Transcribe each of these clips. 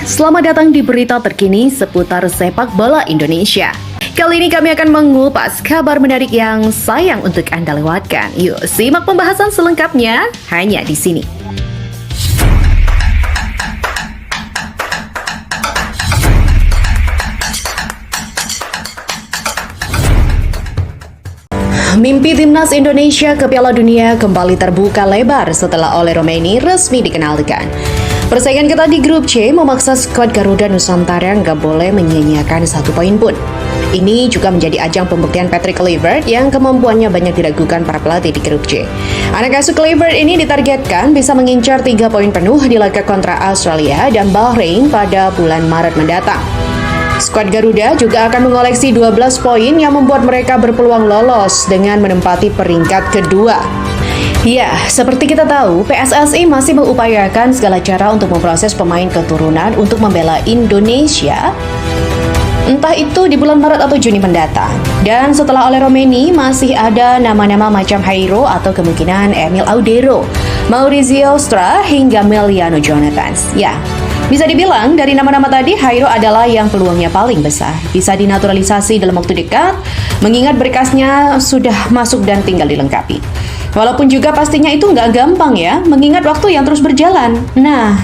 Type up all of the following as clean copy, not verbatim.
Selamat datang di berita terkini seputar sepak bola Indonesia. Kali ini kami akan mengupas kabar menarik yang sayang untuk Anda lewatkan. Yuk, simak pembahasan selengkapnya hanya di sini. Mimpi timnas Indonesia ke Piala Dunia kembali terbuka lebar setelah Ole Romaini resmi dikenalkan. Persaingan ketat di grup C memaksa skuad Garuda Nusantara nggak boleh menyia-nyiakan satu poin pun. Ini juga menjadi ajang pembuktian Patrick Kluivert yang kemampuannya banyak diragukan para pelatih di grup C. Anak asuh Kluivert ini ditargetkan bisa mengincar 3 poin penuh di laga kontra Australia dan Bahrain pada bulan Maret mendatang. Skuad Garuda juga akan mengoleksi 12 poin yang membuat mereka berpeluang lolos dengan menempati peringkat kedua. Ya, seperti kita tahu, PSSI masih mengupayakan segala cara untuk memproses pemain keturunan untuk membela Indonesia, entah itu di bulan Maret atau Juni mendatang. Dan setelah Ole Romaini, masih ada nama-nama macam Hairo atau kemungkinan Emil Audero, Maurizio Stra, hingga Meliano Jonathans. Ya, bisa dibilang dari nama-nama tadi, Hairo adalah yang peluangnya paling besar. Bisa dinaturalisasi dalam waktu dekat, mengingat berkasnya sudah masuk dan tinggal dilengkapi. Walaupun juga pastinya itu nggak gampang ya, mengingat waktu yang terus berjalan. Nah,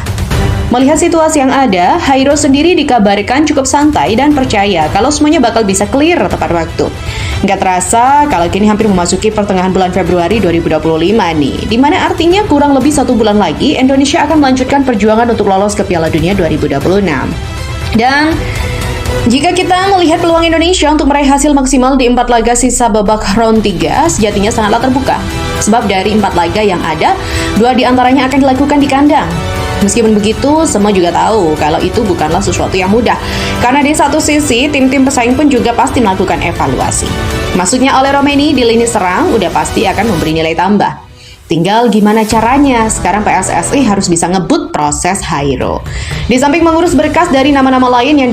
melihat situasi yang ada, Hairo sendiri dikabarkan cukup santai dan percaya kalau semuanya bakal bisa clear tepat waktu. Nggak terasa kalau kini hampir memasuki pertengahan bulan Februari 2025 nih, dimana artinya kurang lebih 1 bulan lagi Indonesia akan melanjutkan perjuangan untuk lolos ke Piala Dunia 2026. Dan jika kita melihat peluang Indonesia untuk meraih hasil maksimal di 4 laga sisa babak round 3, sejatinya sangatlah terbuka. Sebab dari 4 laga yang ada, 2 diantaranya akan dilakukan di kandang. Meskipun begitu, semua juga tahu kalau itu bukanlah sesuatu yang mudah. Karena di satu sisi, tim-tim pesaing pun juga pasti melakukan evaluasi. Masuknya Ole Romaini di lini serang udah pasti akan memberi nilai tambah. Tinggal gimana caranya, sekarang PSSI harus bisa ngebut proses Hairo. Di samping mengurus berkas dari nama-nama lain yang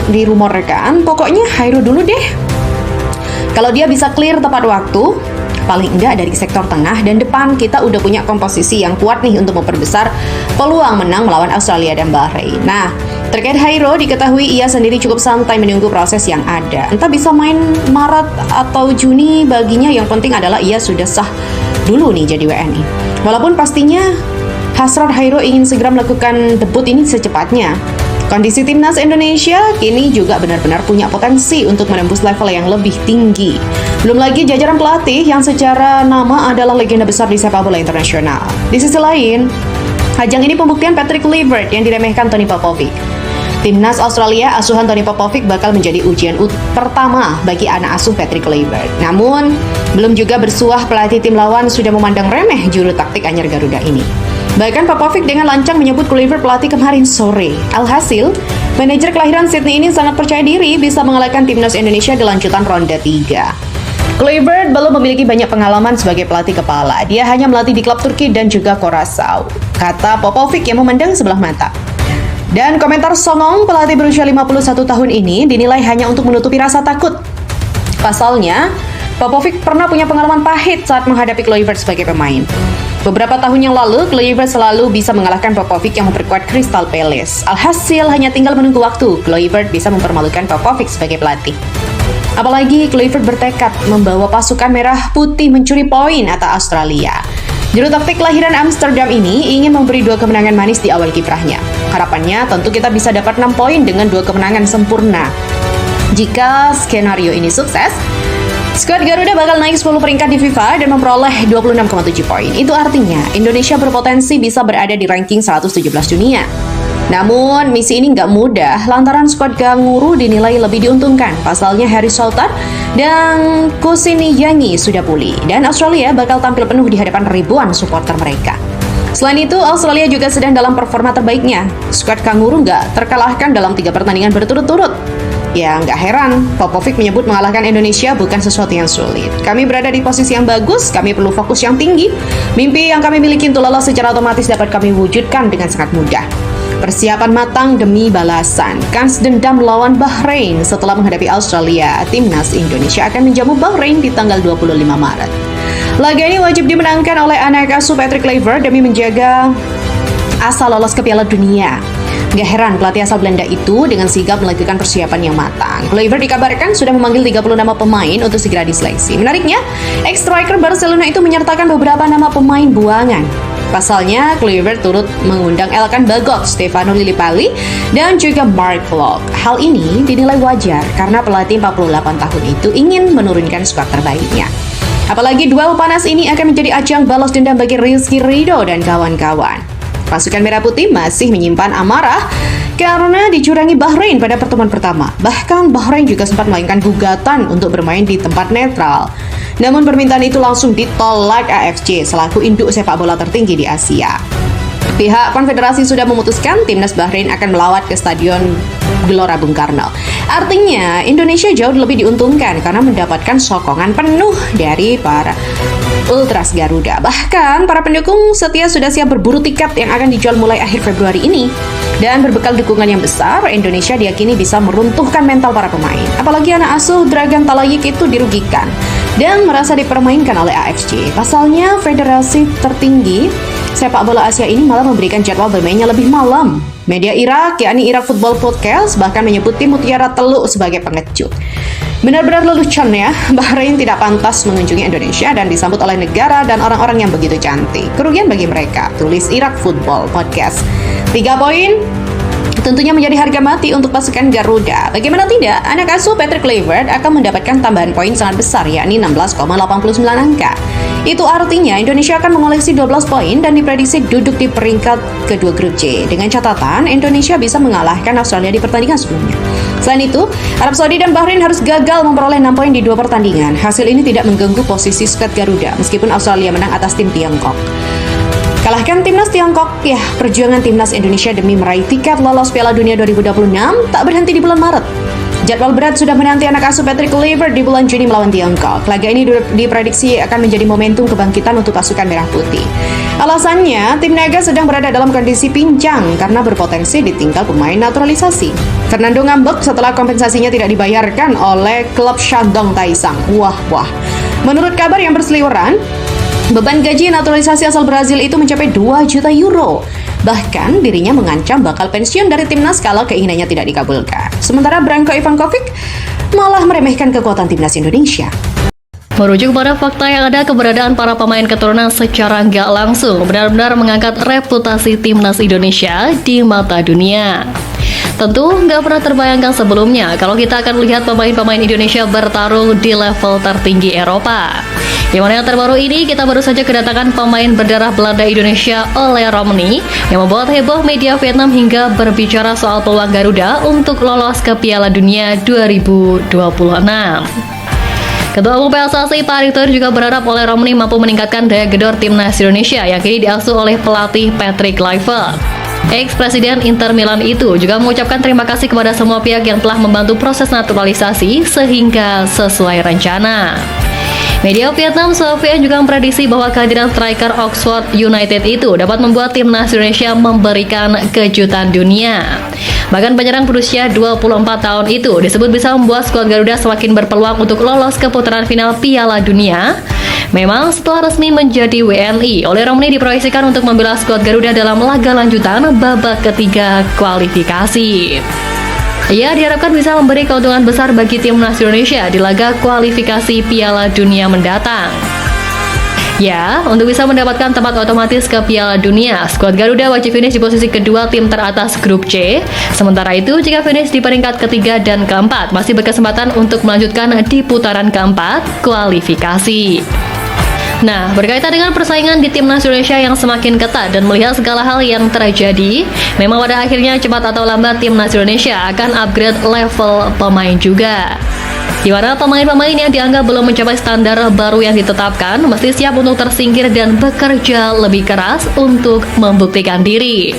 dirumorkan, pokoknya Hairo dulu deh. Kalau dia bisa clear tepat waktu, paling enggak dari sektor tengah dan depan kita udah punya komposisi yang kuat nih untuk memperbesar peluang menang melawan Australia dan Bahrain. Nah, terkait Hairo diketahui ia sendiri cukup santai menunggu proses yang ada. Entah bisa main Maret atau Juni, baginya yang penting adalah ia sudah sah dulu nih jadi WNI. Walaupun pastinya hasrat Hairo ingin segera melakukan debut ini secepatnya. Kondisi timnas Indonesia kini juga benar-benar punya potensi untuk menembus level yang lebih tinggi. Belum lagi jajaran pelatih yang secara nama adalah legenda besar di sepak bola internasional. Di sisi lain, ajang ini pembuktian Patrick Kluivert yang diremehkan Tony Popovic. Timnas Australia asuhan Tony Popovic bakal menjadi ujian pertama bagi anak asuh Patrick Kluivert. Namun, belum juga bersuah pelatih tim lawan sudah memandang remeh juru taktik anyar Garuda ini. Bahkan Popovic dengan lancang menyebut Kluivert pelatih kemarin sore. Alhasil, manajer kelahiran Sydney ini sangat percaya diri bisa mengalahkan timnas Indonesia di lanjutan ronde 3. Kluivert belum memiliki banyak pengalaman sebagai pelatih kepala. Dia hanya melatih di klub Turki dan juga Curaçao, kata Popovic yang memandang sebelah mata. Dan komentar songong pelatih berusia 51 tahun ini dinilai hanya untuk menutupi rasa takut. Pasalnya, Popovic pernah punya pengalaman pahit saat menghadapi Kluivert sebagai pemain. Beberapa tahun yang lalu, Kluivert selalu bisa mengalahkan Popovic yang memperkuat Crystal Palace. Alhasil, hanya tinggal menunggu waktu Kluivert bisa mempermalukan Popovic sebagai pelatih. Apalagi Kluivert bertekad membawa pasukan merah putih mencuri poin atas Australia. Juru taktik kelahiran Amsterdam ini ingin memberi 2 kemenangan manis di awal kiprahnya. Harapannya tentu kita bisa dapat 6 poin dengan 2 kemenangan sempurna. Jika skenario ini sukses, skuad Garuda bakal naik 10 peringkat di FIFA dan memperoleh 26,7 poin. Itu artinya Indonesia berpotensi bisa berada di ranking 117 dunia. Namun, misi ini nggak mudah lantaran skuad Ganguru dinilai lebih diuntungkan. Pasalnya Harry Sultan dan Kusini Yangi sudah pulih. Dan Australia bakal tampil penuh di hadapan ribuan supporter mereka. Selain itu, Australia juga sedang dalam performa terbaiknya. Skuad Kanguru nggak terkalahkan dalam 3 pertandingan berturut-turut. Ya, nggak heran, Popovic menyebut mengalahkan Indonesia bukan sesuatu yang sulit. Kami berada di posisi yang bagus, kami perlu fokus yang tinggi. Mimpi yang kami miliki untuk lolos secara otomatis dapat kami wujudkan dengan sangat mudah. Persiapan matang demi balasan. Kans dendam melawan Bahrain setelah menghadapi Australia. Timnas Indonesia akan menjamu Bahrain di tanggal 25 Maret. Laga ini wajib dimenangkan oleh anak asuh Patrick Kluivert demi menjaga asa lolos ke Piala Dunia. Gak heran pelatih asal Belanda itu dengan sigap melakukan persiapan yang matang. Kluivert dikabarkan sudah memanggil 30 nama pemain untuk segera diseleksi. Menariknya, ex-striker Barcelona itu menyertakan beberapa nama pemain buangan. Pasalnya, Kluivert turut mengundang Elkan Bagot, Stefano Lillipali, dan juga Mark Klok. Hal ini dinilai wajar karena pelatih 48 tahun itu ingin menurunkan skuad terbaiknya. Apalagi duel panas ini akan menjadi ajang balas dendam bagi Rizky Ridho dan kawan-kawan. Pasukan Merah Putih masih menyimpan amarah karena dicurangi Bahrain pada pertemuan pertama. Bahkan Bahrain juga sempat melayangkan gugatan untuk bermain di tempat netral. Namun permintaan itu langsung ditolak AFC selaku induk sepak bola tertinggi di Asia. Pihak konfederasi sudah memutuskan timnas Bahrain akan melawat ke Stadion Gelora Bung Karno. Artinya, Indonesia jauh lebih diuntungkan karena mendapatkan sokongan penuh dari para Ultras Garuda. Bahkan, para pendukung setia sudah siap berburu tiket yang akan dijual mulai akhir Februari ini. Dan berbekal dukungan yang besar, Indonesia diyakini bisa meruntuhkan mental para pemain. Apalagi anak asuh Dragan Talayik itu dirugikan dan merasa dipermainkan oleh AFC. Pasalnya, federasi tertinggi sepak bola Asia ini malah memberikan jadwal bermainnya lebih malam. Media Irak, yakni Irak Football Podcast, bahkan menyebut tim Mutiara Teluk sebagai pengecut. Benar-benar lelucon ya, Bahrain tidak pantas mengunjungi Indonesia dan disambut oleh negara dan orang-orang yang begitu cantik. Kerugian bagi mereka, tulis Irak Football Podcast. 3 poin tentunya menjadi harga mati untuk pasukan Garuda. Bagaimana tidak, anak asuh Patrick Kluivert akan mendapatkan tambahan poin sangat besar, yakni 16,89 angka. Itu artinya Indonesia akan mengoleksi 12 poin dan diprediksi duduk di peringkat kedua grup C. Dengan catatan, Indonesia bisa mengalahkan Australia di pertandingan sebelumnya. Selain itu, Arab Saudi dan Bahrain harus gagal memperoleh 6 poin di 2 pertandingan. Hasil ini tidak mengganggu posisi skuad Garuda, meskipun Australia menang atas tim Tiongkok. Kalahkan timnas Tiongkok, ya perjuangan timnas Indonesia demi meraih tiket lolos Piala Dunia 2026 tak berhenti di bulan Maret. Jadwal berat sudah menanti anak asuh Patrick Kluivert di bulan Juni melawan Tiongkok. Laga ini diprediksi akan menjadi momentum kebangkitan untuk pasukan Merah Putih. Alasannya, tim Naga sedang berada dalam kondisi pincang karena berpotensi ditinggal pemain naturalisasi. Fernando ngambek setelah kompensasinya tidak dibayarkan oleh klub Shandong Taisang. Wah. Menurut kabar yang berseliweran, beban gaji naturalisasi asal Brazil itu mencapai 2 juta euro. Bahkan dirinya mengancam bakal pensiun dari timnas kalau keinginannya tidak dikabulkan. Sementara Branko Ivankovic malah meremehkan kekuatan timnas Indonesia. Merujuk pada fakta yang ada, keberadaan para pemain keturunan secara nggak langsung benar-benar mengangkat reputasi timnas Indonesia di mata dunia. Tentu nggak pernah terbayangkan sebelumnya kalau kita akan lihat pemain-pemain Indonesia bertarung di level tertinggi Eropa. Di mana yang terbaru ini kita baru saja kedatangan pemain berdarah Belanda Indonesia Ole Romney yang membuat heboh media Vietnam hingga berbicara soal peluang Garuda untuk lolos ke Piala Dunia 2026. Ketua Umum PSSI Pak Erick Thohir juga berharap Ole Romney mampu meningkatkan daya gedor timnas Indonesia yang kini diasuh oleh pelatih Patrick Kluivert. Ex-presiden Inter Milan itu juga mengucapkan terima kasih kepada semua pihak yang telah membantu proses naturalisasi sehingga sesuai rencana. Media Vietnam CVN juga memprediksi bahwa kehadiran striker Oxford United itu dapat membuat timnas Indonesia memberikan kejutan dunia. Bahkan penyerang berusia 24 tahun itu disebut bisa membuat skuad Garuda semakin berpeluang untuk lolos ke putaran final Piala Dunia. Memang setelah resmi menjadi WNI, Ole Romney diproyeksikan untuk membela skuad Garuda dalam laga lanjutan babak ketiga kualifikasi. Ia diharapkan bisa memberi keuntungan besar bagi timnas Indonesia di laga kualifikasi Piala Dunia mendatang. Ya, untuk bisa mendapatkan tempat otomatis ke Piala Dunia, skuad Garuda wajib finish di posisi kedua tim teratas grup C. Sementara itu, jika finish di peringkat ketiga dan keempat, masih berkesempatan untuk melanjutkan di putaran keempat kualifikasi. Nah, berkaitan dengan persaingan di timnas Indonesia yang semakin ketat dan melihat segala hal yang terjadi, memang pada akhirnya cepat atau lambat timnas Indonesia akan upgrade level pemain juga. Di mana pemain-pemain yang dianggap belum mencapai standar baru yang ditetapkan mesti siap untuk tersingkir dan bekerja lebih keras untuk membuktikan diri.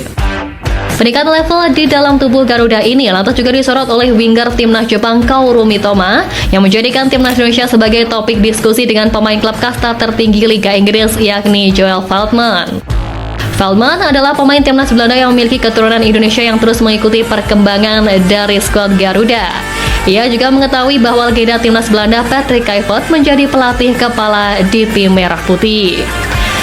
Peningkatan level di dalam tubuh Garuda ini lantas juga disorot oleh winger timnas Jepang Kaoru Mitoma yang menjadikan timnas Indonesia sebagai topik diskusi dengan pemain klub kasta tertinggi Liga Inggris yakni Joel Veltman. Veltman adalah pemain timnas Belanda yang memiliki keturunan Indonesia yang terus mengikuti perkembangan dari skuad Garuda. Ia juga mengetahui bahwa legenda timnas Belanda Patrick Kluivert menjadi pelatih kepala di tim Merah Putih.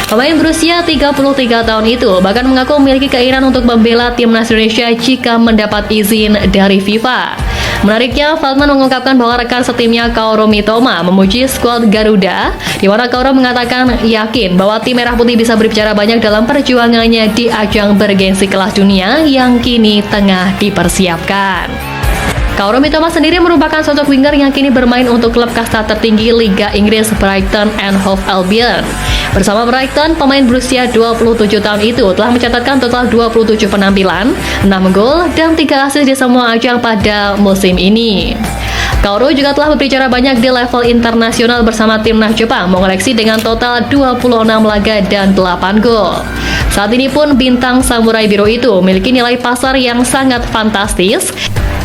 Pemain berusia 33 tahun itu bahkan mengaku memiliki keinginan untuk membela timnas Indonesia jika mendapat izin dari FIFA. Menariknya, Feldman mengungkapkan bahwa rekan setimnya Kaoru Mitoma memuji skuad Garuda, di mana Kaoru mengatakan yakin bahwa tim Merah Putih bisa berbicara banyak dalam perjuangannya di ajang bergengsi kelas dunia yang kini tengah dipersiapkan. Kaoru Mitoma sendiri merupakan sosok winger yang kini bermain untuk klub kasta tertinggi Liga Inggris Brighton and Hove Albion. Bersama Brighton, pemain berusia 27 tahun itu telah mencatatkan total 27 penampilan, 6 gol, dan 3 assist di semua ajang pada musim ini. Kaoru juga telah berbicara banyak di level internasional bersama timnas Jepang, mengoleksi dengan total 26 laga dan 8 gol. Saat ini pun bintang Samurai Biru itu memiliki nilai pasar yang sangat fantastis,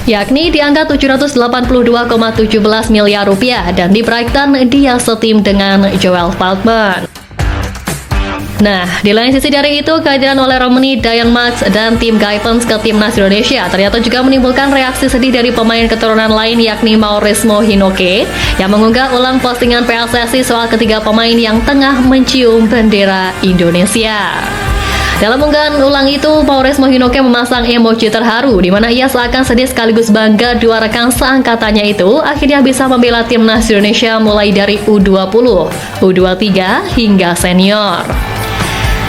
yakni di angka 782,17 miliar rupiah, dan di Brighton dia setim dengan Joel Feldman. Nah, di lain sisi dari itu, kehadiran Ole Romeni, Dian Max, dan tim Guypens ke timnas Indonesia ternyata juga menimbulkan reaksi sedih dari pemain keturunan lain, yakni Mauresmo Hinoke, yang mengunggah ulang postingan PSSI soal ketiga pemain yang tengah mencium bendera Indonesia. Dalam unggahan ulang itu, Mauresmo Hinoke memasang emoji terharu, di mana ia seakan sedih sekaligus bangga dua rekan seangkatannya itu akhirnya bisa membela timnas Indonesia mulai dari U20, U23, hingga senior.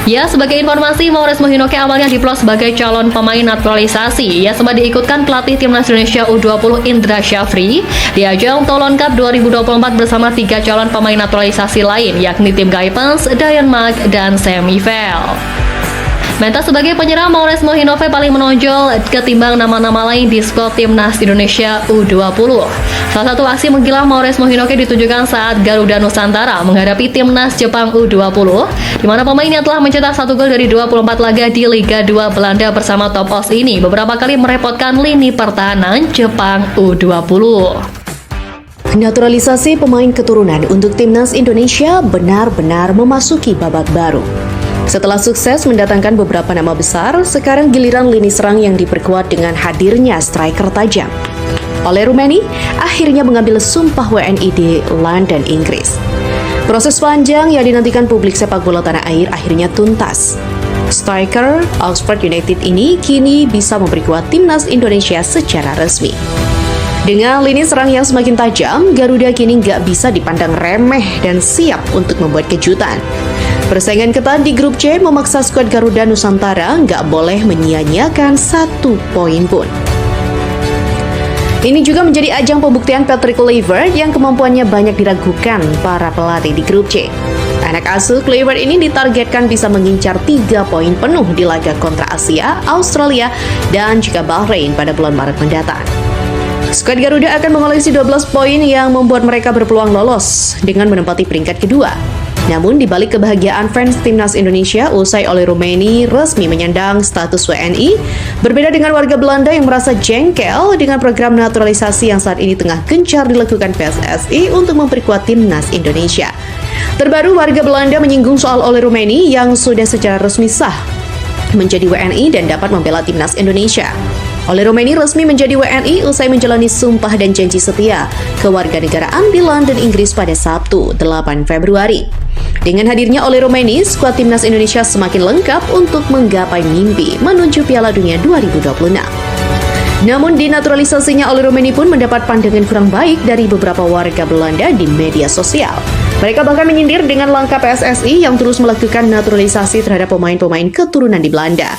Ya, sebagai informasi, Mauresmo Hinoke awalnya diplot sebagai calon pemain naturalisasi. Ia sempat diikutkan pelatih timnas Indonesia U20 Indra Syafri di ajang Toulon Cup 2024 bersama 3 calon pemain naturalisasi lain, yakni tim Guypens, Dian Max, dan Semi Vel. Mentas sebagai penyerang, Mauresmo Hinoke paling menonjol ketimbang nama-nama lain di skuad timnas Indonesia U20. Salah satu aksi menggila Mauresmo Hinoke ditunjukkan saat Garuda Nusantara menghadapi timnas Jepang U20, di mana pemainnya telah mencetak 1 gol dari 24 laga di Liga 2 Belanda bersama Top Os ini beberapa kali merepotkan lini pertahanan Jepang U20. Naturalisasi pemain keturunan untuk timnas Indonesia benar-benar memasuki babak baru. Setelah sukses mendatangkan beberapa nama besar, sekarang giliran lini serang yang diperkuat dengan hadirnya striker tajam. Ole Romeni akhirnya mengambil sumpah WNI di London, Inggris. Proses panjang yang dinantikan publik sepak bola tanah air akhirnya tuntas. Striker Oxford United ini kini bisa memperkuat timnas Indonesia secara resmi. Dengan lini serang yang semakin tajam, Garuda kini nggak bisa dipandang remeh dan siap untuk membuat kejutan. Persaingan ketat di grup C memaksa skuad Garuda Nusantara nggak boleh menyia-nyiakan 1 poin pun. Ini juga menjadi ajang pembuktian Patrick Kluivert yang kemampuannya banyak diragukan para pelatih di grup C. Anak asuh Kluivert ini ditargetkan bisa mengincar 3 poin penuh di laga kontra Asia, Australia, dan juga Bahrain pada bulan Maret mendatang. Skuad Garuda akan mengoleksi 12 poin yang membuat mereka berpeluang lolos dengan menempati peringkat kedua. Namun, di balik kebahagiaan fans timnas Indonesia usai Ole Romeni resmi menyandang status WNI, berbeda dengan warga Belanda yang merasa jengkel dengan program naturalisasi yang saat ini tengah gencar dilakukan PSSI untuk memperkuat timnas Indonesia. Terbaru, warga Belanda menyinggung soal Ole Romeni yang sudah secara resmi sah menjadi WNI dan dapat membela timnas Indonesia. Ole Romeni resmi menjadi WNI usai menjalani sumpah dan janji setia kewarganegaraan di London, Inggris pada Sabtu, 8 Februari. Dengan hadirnya Ole Romeni, skuad timnas Indonesia semakin lengkap untuk menggapai mimpi menuju Piala Dunia 2026. Namun dinaturalisasinya Ole Romeni pun mendapat pandangan kurang baik dari beberapa warga Belanda di media sosial. Mereka bahkan menyindir dengan langkah PSSI yang terus melakukan naturalisasi terhadap pemain-pemain keturunan di Belanda.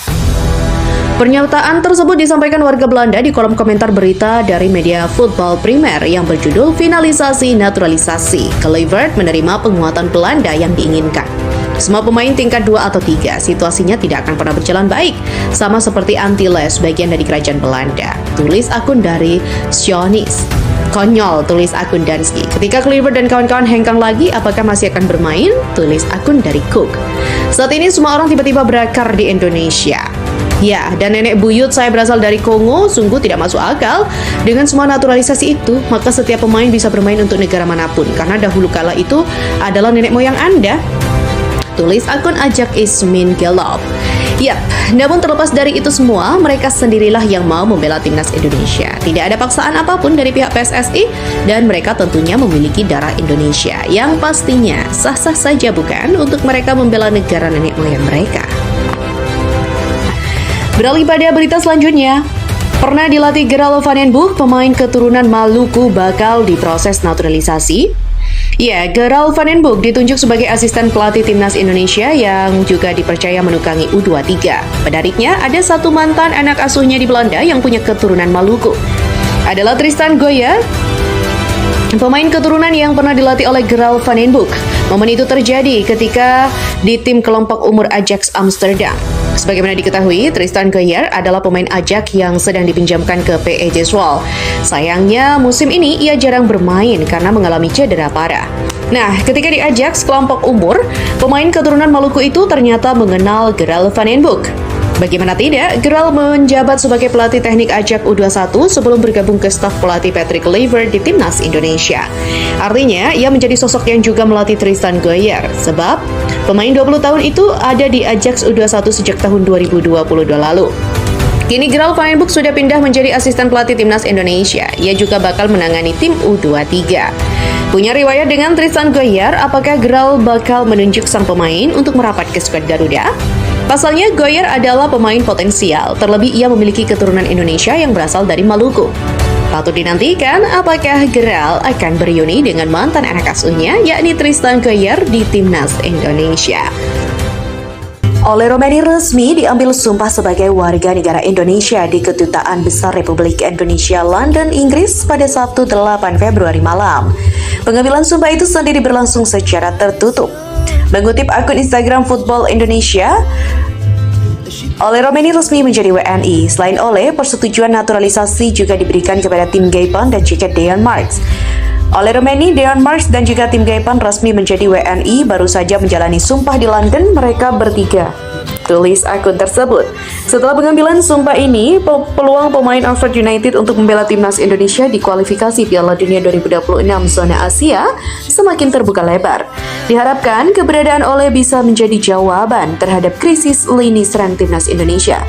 Pernyataan tersebut disampaikan warga Belanda di kolom komentar berita dari media Football Primer yang berjudul Finalisasi Naturalisasi. Kluivert menerima penguatan Belanda yang diinginkan. Semua pemain tingkat 2 atau 3, situasinya tidak akan pernah berjalan baik. Sama seperti Antilles, bagian dari kerajaan Belanda. Tulis akun dari Sionis. Konyol, tulis akun Dansky. Ketika Kluivert dan kawan-kawan hengkang lagi, apakah masih akan bermain? Tulis akun dari Cook. Saat ini semua orang tiba-tiba berakar di Indonesia. Ya, dan nenek buyut saya berasal dari Kongo, sungguh tidak masuk akal. Dengan semua naturalisasi itu, maka setiap pemain bisa bermain untuk negara manapun, karena dahulu kala itu adalah nenek moyang Anda. Tulis akun Ajak Ismin Gelop. Yap, namun terlepas dari itu semua, mereka sendirilah yang mau membela timnas Indonesia. Tidak ada paksaan apapun dari pihak PSSI dan mereka tentunya memiliki darah Indonesia yang pastinya sah-sah saja bukan untuk mereka membela negara nenek moyang mereka. Beralih pada berita selanjutnya. Pernah dilatih Gerald Van den Boeck, pemain keturunan Maluku bakal diproses naturalisasi. Ya, Gerald Van den Boeck ditunjuk sebagai asisten pelatih timnas Indonesia yang juga dipercaya menukangi U23. Menariknya, ada satu mantan anak asuhnya di Belanda yang punya keturunan Maluku. Adalah Tristan Goyer, pemain keturunan yang pernah dilatih oleh Gerald Van den Boeck. Momen itu terjadi ketika di tim kelompok umur Ajax Amsterdam. Sebagaimana diketahui, Tristan Goyer adalah pemain Ajax yang sedang dipinjamkan ke PSV Zwolle. Sayangnya, musim ini ia jarang bermain karena mengalami cedera parah. Nah, ketika di Ajax kelompok umur, pemain keturunan Maluku itu ternyata mengenal Gerald Van den Boeck. Bagaimana tidak, Gerald menjabat sebagai pelatih teknik Ajax U21 sebelum bergabung ke staf pelatih Patrick Kluivert di timnas Indonesia. Artinya, ia menjadi sosok yang juga melatih Tristan Goyer, sebab pemain 20 tahun itu ada di Ajax U21 sejak tahun 2022 lalu. Kini Gerald Van den Boeck sudah pindah menjadi asisten pelatih timnas Indonesia. Ia juga bakal menangani tim U23. Punya riwayat dengan Tristan Goyer, apakah Gerald bakal menunjuk sang pemain untuk merapat ke skuad Garuda? Pasalnya, Goyer adalah pemain potensial, terlebih ia memiliki keturunan Indonesia yang berasal dari Maluku. Patut dinantikan apakah Gerald akan bereuni dengan mantan anak asuhnya, yakni Tristan Goyer di timnas Indonesia. Oleh Romeni resmi diambil sumpah sebagai warga negara Indonesia di Kedutaan Besar Republik Indonesia London, Inggris pada Sabtu 8 Februari malam. Pengambilan sumpah itu sendiri berlangsung secara tertutup. Mengutip akun Instagram Football Indonesia, Ole Romeni resmi menjadi WNI. Selain Ole, persetujuan naturalisasi juga diberikan kepada Tim Gaypan dan juga Dejan Marks. Ole Romeni, Dejan Marks, dan juga Tim Gaypan resmi menjadi WNI baru saja menjalani sumpah di London mereka bertiga. Tulis akun tersebut. Setelah pengambilan sumpah ini, peluang pemain Oxford United untuk membela timnas Indonesia di kualifikasi Piala Dunia 2026 zona Asia semakin terbuka lebar. Diharapkan keberadaan Ole bisa menjadi jawaban terhadap krisis lini serang timnas Indonesia.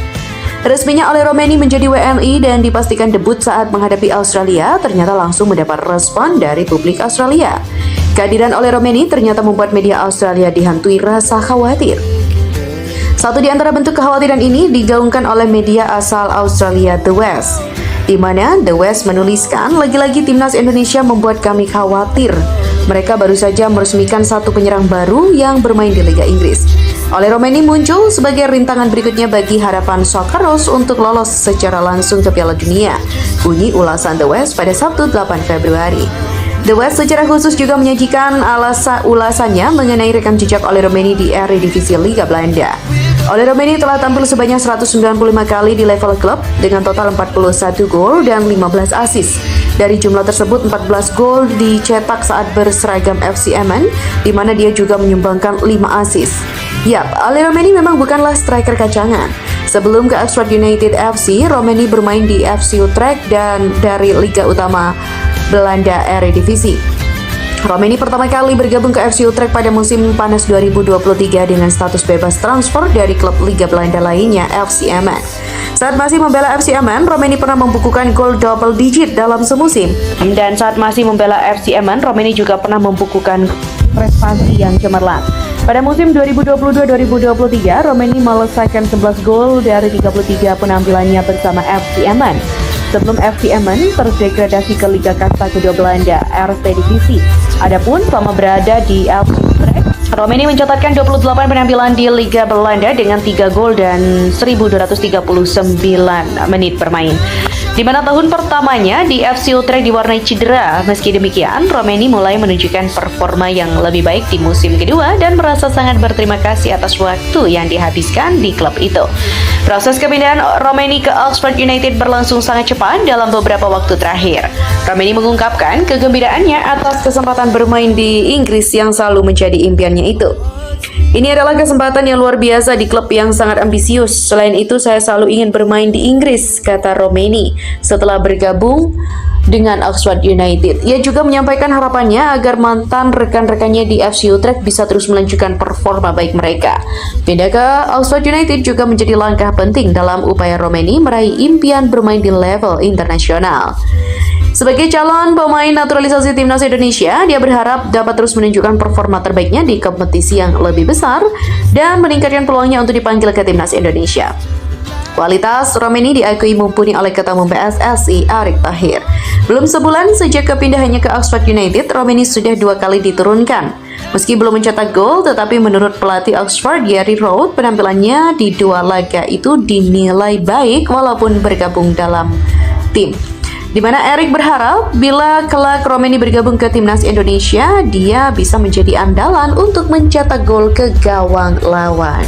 Resminya Ole Romeni menjadi WNI dan dipastikan debut saat menghadapi Australia ternyata langsung mendapat respon dari publik Australia. Kehadiran Ole Romeni ternyata membuat media Australia dihantui rasa khawatir. Satu di antara bentuk kekhawatiran ini digaungkan oleh media asal Australia The West, di mana The West menuliskan, lagi-lagi timnas Indonesia membuat kami khawatir. Mereka baru saja meresmikan satu penyerang baru yang bermain di Liga Inggris. Ole Romeni muncul sebagai rintangan berikutnya bagi harapan Socceroos untuk lolos secara langsung ke Piala Dunia, bunyi ulasan The West pada Sabtu 8 Februari. The West secara khusus juga menyajikan ulasannya mengenai rekam jejak Ole Romeni di Eredivisie Liga Belanda. Ole Romeni telah tampil sebanyak 195 kali di level klub dengan total 41 gol dan 15 assist. Dari jumlah tersebut, 14 gol dicetak saat berseragam FC Emmen, di mana dia juga menyumbangkan 5 assist. Yap, Ole Romeni memang bukanlah striker kacangan. Sebelum ke Oxford United FC, Romeni bermain di FC Utrecht dan dari Liga Utama Belanda Eredivisie. Romeni pertama kali bergabung ke FC Utrecht pada musim panas 2023 dengan status bebas transfer dari klub Liga Belanda lainnya, FC Emmen. Saat masih membela FC Emmen, Romeni pernah membukukan gol double digit dalam semusim. Dan saat masih membela FC Emmen, Romeni juga pernah membukukan prestasi yang cemerlang. Pada musim 2022-2023, Romeni melesaikan 11 gol dari 33 penampilannya bersama FC Emmen. Sebelum FC Emmen terdegradasi ke Liga Kasta kedua Belanda, Eredivisie. Adapun selama berada di FC Utrecht, Romeni mencatatkan 28 penampilan di Liga Belanda dengan 3 gol dan 1.239 menit bermain. Di mana tahun pertamanya di FC Utrecht diwarnai cedera. Meski demikian, Romeni mulai menunjukkan performa yang lebih baik di musim kedua dan merasa sangat berterima kasih atas waktu yang dihabiskan di klub itu. Proses kepindahan Romeni ke Oxford United berlangsung sangat cepat dalam beberapa waktu terakhir. Romeni mengungkapkan kegembiraannya atas kesempatan bermain di Inggris yang selalu menjadi impiannya itu. Ini adalah kesempatan yang luar biasa di klub yang sangat ambisius. Selain itu, saya selalu ingin bermain di Inggris, kata Romeni setelah bergabung dengan Oxford United. Ia juga menyampaikan harapannya agar mantan rekan-rekannya di FC Utrecht bisa terus melanjutkan performa baik mereka. Pindah ke Oxford United juga menjadi langkah penting dalam upaya Romeni meraih impian bermain di level internasional. Sebagai calon pemain naturalisasi timnas Indonesia, dia berharap dapat terus menunjukkan performa terbaiknya di kompetisi yang lebih besar dan meningkatkan peluangnya untuk dipanggil ke timnas Indonesia. Kualitas Romeni diakui mumpuni oleh Ketua Umum PSSI Erick Thohir. Belum sebulan sejak kepindahannya ke Oxford United, Romeni sudah 2 kali diturunkan. Meski belum mencetak gol, tetapi menurut pelatih Oxford Gary Rowett, penampilannya di 2 laga itu dinilai baik walaupun bergabung dalam tim. Di mana Erick berharap bila kelak Romeni bergabung ke timnas Indonesia, dia bisa menjadi andalan untuk mencetak gol ke gawang lawan.